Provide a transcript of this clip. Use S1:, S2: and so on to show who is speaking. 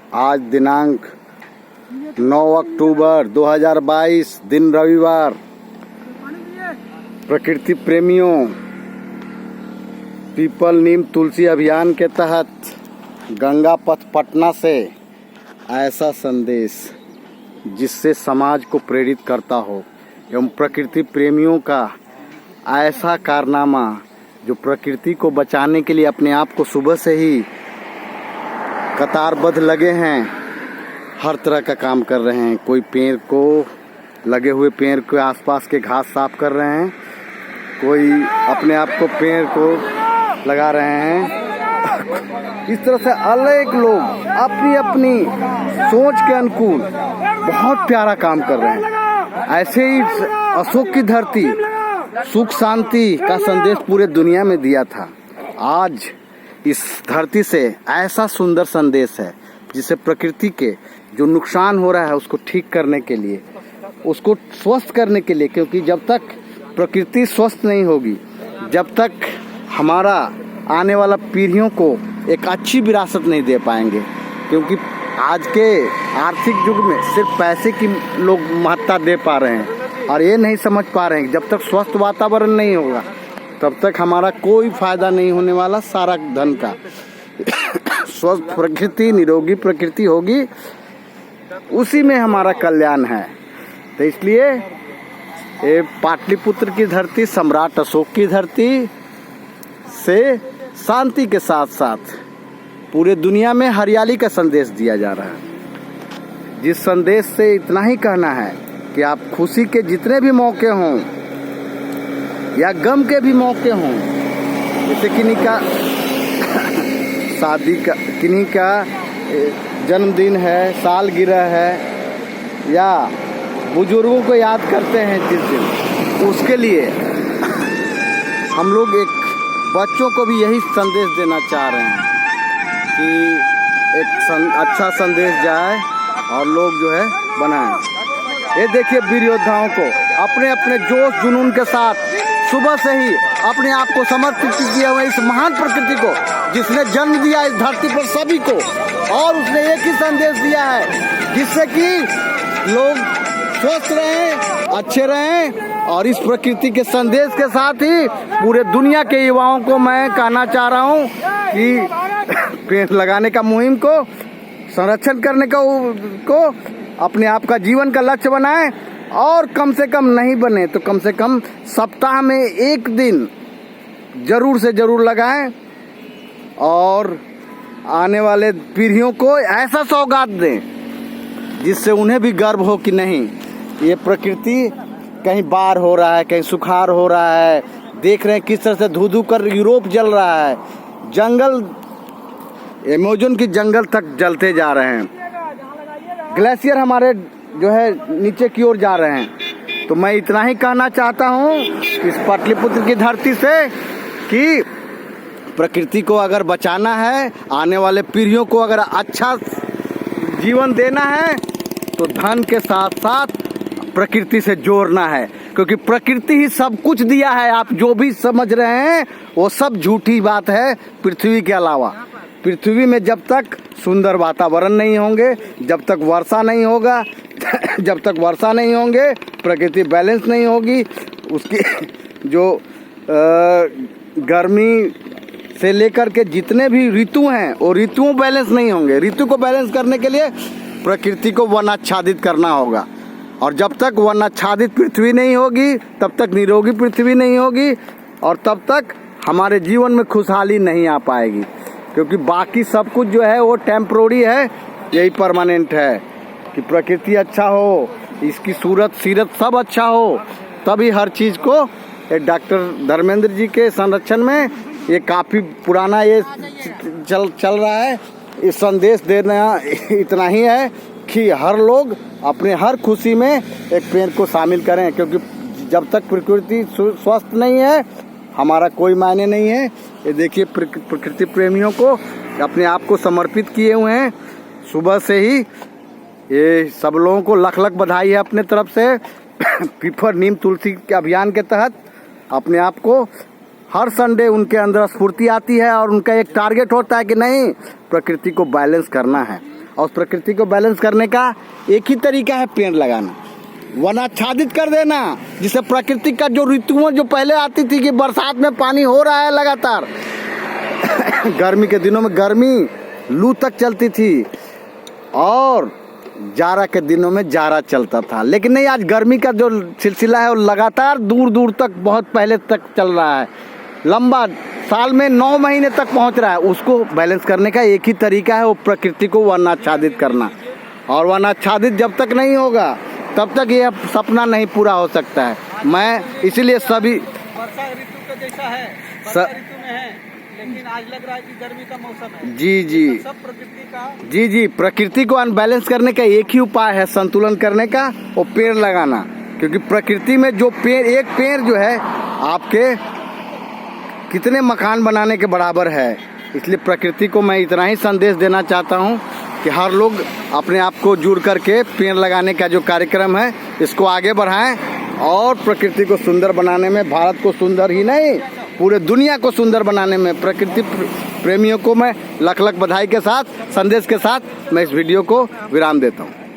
S1: आज दिनांक 9 अक्टूबर 2022 दिन रविवार। प्रकृति प्रेमियों, पीपल नीम तुलसी अभियान के तहत गंगा पथ पटना से ऐसा संदेश जिससे समाज को प्रेरित करता हो एवं प्रकृति प्रेमियों का ऐसा कारनामा जो प्रकृति को बचाने के लिए अपने आप को सुबह से ही कतारबद्ध लगे हैं, हर तरह का काम कर रहे हैं। कोई पेड़ को लगे हुए पेड़ के आसपास के घास साफ कर रहे हैं, कोई अपने आप को पेड़ को लगा रहे हैं। इस तरह से अलग लोग अपनी अपनी सोच के अनुकूल बहुत प्यारा काम कर रहे हैं। ऐसे ही अशोक की धरती सुख शांति का संदेश पूरे दुनिया में दिया था। आज इस धरती से ऐसा सुंदर संदेश है जिससे प्रकृति के जो नुकसान हो रहा है उसको ठीक करने के लिए, उसको स्वस्थ करने के लिए, क्योंकि जब तक प्रकृति स्वस्थ नहीं होगी, जब तक हमारा आने वाला पीढ़ियों को एक अच्छी विरासत नहीं दे पाएंगे। क्योंकि आज के आर्थिक युग में सिर्फ पैसे की लोग महत्ता दे पा रहे हैं और ये नहीं समझ पा रहे हैं कि जब तक स्वस्थ वातावरण नहीं होगा तब तक हमारा कोई फायदा नहीं होने वाला सारा धन का। स्वस्थ प्रकृति, निरोगी प्रकृति होगी, उसी में हमारा कल्याण है। तो इसलिए ये पाटलिपुत्र की धरती, सम्राट अशोक की धरती से शांति के साथ साथ पूरे दुनिया में हरियाली का संदेश दिया जा रहा है। जिस संदेश से इतना ही कहना है कि आप खुशी के जितने भी मौके हों या गम के भी मौके हों, जैसे किन्हीं का शादी का, किन्हीं का जन्मदिन है, सालगिरह है, या बुजुर्गों को याद करते हैं जिस दिन, तो उसके लिए हम लोग एक बच्चों को भी यही संदेश देना चाह रहे हैं कि एक अच्छा संदेश जाए और लोग जो है बनाएं। ये देखिए वीर योद्धाओं को अपने अपने जोश जुनून के साथ सुबह से ही अपने आप को समर्पित किया हुआ इस महान प्रकृति को, जिसने जन्म दिया इस धरती पर सभी को, और उसने एक ही संदेश दिया है जिससे कि लोग स्वस्थ रहें, अच्छे रहें। और इस प्रकृति के संदेश के साथ ही पूरे दुनिया के युवाओं को मैं कहना चाह रहा हूँ कि पेड़ लगाने का मुहिम को, संरक्षण करने को अपने आप का जीवन का लक्ष्य बनाएं, और कम से कम नहीं बने तो कम से कम सप्ताह में एक दिन जरूर से जरूर लगाएं और आने वाले पीढ़ियों को ऐसा सौगात दें जिससे उन्हें भी गर्व हो कि नहीं, ये प्रकृति कहीं बाढ़ हो रहा है, कहीं सुखाड़ हो रहा है। देख रहे हैं किस तरह से धू धू कर यूरोप जल रहा है, जंगल अमेज़न की जंगल तक जलते जा रहे हैं, ग्लेशियर हमारे जो है नीचे की ओर जा रहे हैं। तो मैं इतना ही कहना चाहता हूँ इस पाटलिपुत्र की धरती से कि प्रकृति को अगर बचाना है, आने वाले पीढ़ियों को अगर अच्छा जीवन देना है, तो धन के साथ साथ प्रकृति से जोड़ना है। क्योंकि प्रकृति ही सब कुछ दिया है। आप जो भी समझ रहे हैं वो सब झूठी बात है पृथ्वी के अलावा। पृथ्वी में जब तक सुंदर वातावरण नहीं होंगे, जब तक वर्षा नहीं होगा, जब तक वर्षा नहीं होंगे, प्रकृति बैलेंस नहीं होगी, उसकी जो गर्मी से लेकर के जितने भी ऋतु हैं वो ऋतुओं बैलेंस नहीं होंगे। ऋतु को बैलेंस करने के लिए प्रकृति को वनाच्छादित करना होगा, और जब तक वनाच्छादित पृथ्वी नहीं होगी तब तक निरोगी पृथ्वी नहीं होगी, और तब तक हमारे जीवन में खुशहाली नहीं आ पाएगी। क्योंकि बाकी सब कुछ जो है वो टेम्प्रोरी है, यही परमानेंट है कि प्रकृति अच्छा हो, इसकी सूरत सीरत सब अच्छा हो, तभी हर चीज़ को डॉक्टर धर्मेंद्र जी के संरक्षण में ये काफ़ी पुराना ये चल रहा है। इस संदेश देना इतना ही है कि हर लोग अपने हर खुशी में एक पेड़ को शामिल करें, क्योंकि जब तक प्रकृति स्वस्थ नहीं है हमारा कोई मायने नहीं है। ये देखिए प्रकृति प्रेमियों को अपने आप को समर्पित किए हुए हैं सुबह से ही। ये सब लोगों को लख लख बधाई है अपने तरफ से। पीपल नीम तुलसी के अभियान के तहत अपने आप को हर संडे उनके अंदर स्फूर्ति आती है और उनका एक टारगेट होता है कि नहीं, प्रकृति को बैलेंस करना है। और प्रकृति को बैलेंस करने का एक ही तरीका है, पेड़ लगाना, वनाच्छादित कर देना, जिससे प्रकृति का जो ऋतुओं जो पहले आती थी कि बरसात में पानी हो रहा है लगातार गर्मी के दिनों में गर्मी लू तक चलती थी और जाड़ा के दिनों में जाड़ा चलता था, लेकिन नहीं, आज गर्मी का जो सिलसिला है वो लगातार दूर दूर तक बहुत पहले तक चल रहा है, लंबा साल में 9 महीने तक पहुंच रहा है। उसको बैलेंस करने का एक ही तरीका है, वो प्रकृति को वनाच्छादित करना। और वनाच्छादित जब तक नहीं होगा तब तक ये सपना नहीं पूरा हो सकता है। मैं इसीलिए सभी
S2: वर्षा ऋतु का जैसा है, वर्षा ऋतु में है, लेकिन आज लग रहा है कि गर्मी का मौसम है।
S1: जी
S2: सब प्रकृति का
S1: जी प्रकृति को अनबैलेंस करने का एक ही उपाय है, संतुलन करने का, वो पेड़ लगाना। क्योंकि प्रकृति में जो पेड़, एक पेड़ जो है आपके कितने मकान बनाने के बराबर है। इसलिए प्रकृति को मैं इतना ही संदेश देना चाहता हूँ कि हर लोग अपने आप को जुड़ करके पेड़ लगाने का जो कार्यक्रम है इसको आगे बढ़ाएं और प्रकृति को सुंदर बनाने में, भारत को सुंदर ही नहीं पूरे दुनिया को सुंदर बनाने में प्रकृति प्रेमियों को मैं लख लख बधाई के साथ, संदेश के साथ मैं इस वीडियो को विराम देता हूँ।